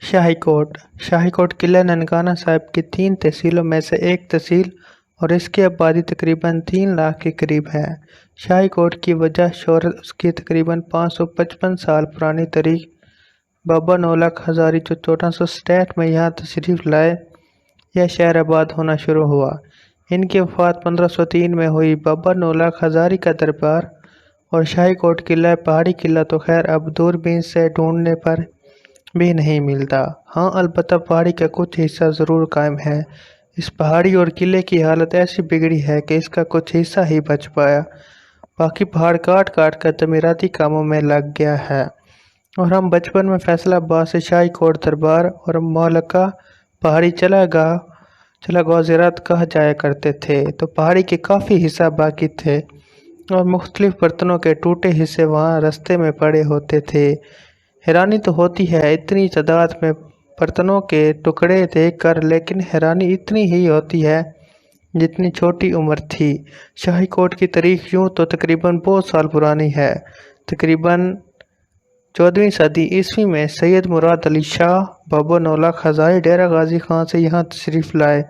शाही coat किला ननकाना साहिब की 3 तहसीलों में से एक तहसील और इसकी आबादी तकरीबन 3 लाख के करीब है। शाही कोट की वजह शोहरत उसकी तकरीबन 555 साल पुरानी तारीख बाबा नौलख हज़ारी जो 1467 में यहाँ तशरीफ़ लाए, यह शहर आबाद होना शुरू हुआ। इनकी वफ़ात 1503 में हुई। बाबा नौलख हज़ारी का दरबार और शाही कोट किला पहाड़ी किला तो खैर अब दूरबीन से ढूंढने पर भी नहीं मिलता। हाँ, अलबत्ता पहाड़ी का कुछ हिस्सा ज़रूर कायम है। इस पहाड़ी और किले की हालत ऐसी बिगड़ी है कि इसका कुछ हिस्सा ही बच पाया, बाकी पहाड़ काट काट कर तमीराती कामों में लग गया है। और हम बचपन में फैसलाबाद से शाही कोट दरबार और मौलका पहाड़ी चला गाँव ज़ियारत कहा जाया करते थे, तो पहाड़ी के काफ़ी हिस्सा बाकी थे और मुख्तलिफ बर्तनों के टूटे हिस्से वहाँ रास्ते में पड़े होते थे। हैरानी तो होती है इतनी तादाद में बर्तनों के टुकड़े देखकर, लेकिन हैरानी इतनी ही होती है जितनी छोटी उम्र थी। शाही कोट की तारीख यूँ तो तकरीबन बहुत साल पुरानी है। तकरीबन 14वीं सदी ईस्वी में सैयद मुराद अली शाह बाबा नौलख हज़ारी डेरा गाजी खान से यहाँ तशरीफ़ लाए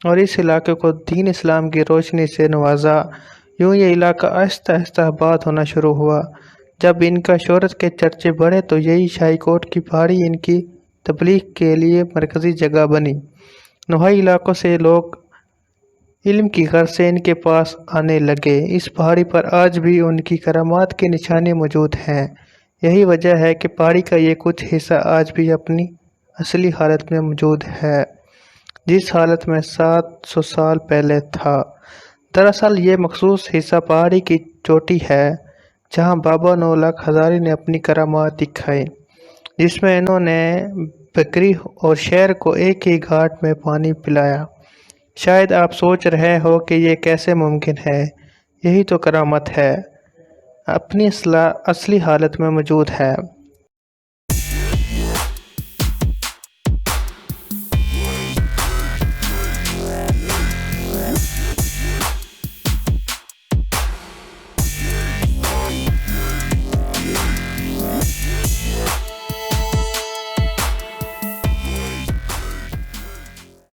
और इस इलाके को दीन इस्लाम की रोशनी से नवाजा। यूँ ये इलाका आहिस्ता आहिस्ता आबाद होना शुरू हुआ। जब इनका शोहरत के चर्चे बढ़े तो यही शाही कोट की पहाड़ी इनकी तबलीग के लिए मरकज़ी जगह बनी। नवाही इलाकों से लोग इल्म की गर्ज से इनके पास आने लगे। इस पहाड़ी पर आज भी उनकी करामात के निशाने मौजूद हैं। यही वजह है कि पहाड़ी का ये कुछ हिस्सा आज भी अपनी असली हालत में मौजूद है, जिस हालत में 700 साल पहले था। दरअसल ये मखसूस हिस्सा पहाड़ी की चोटी है जहाँ बाबा नौलख हज़ारी ने अपनी करामात दिखाई, जिसमें इन्होंने बकरी और शेर को एक ही घाट में पानी पिलाया। शायद आप सोच रहे हो कि ये कैसे मुमकिन है। यही तो करामत है, अपनी असली हालत में मौजूद है।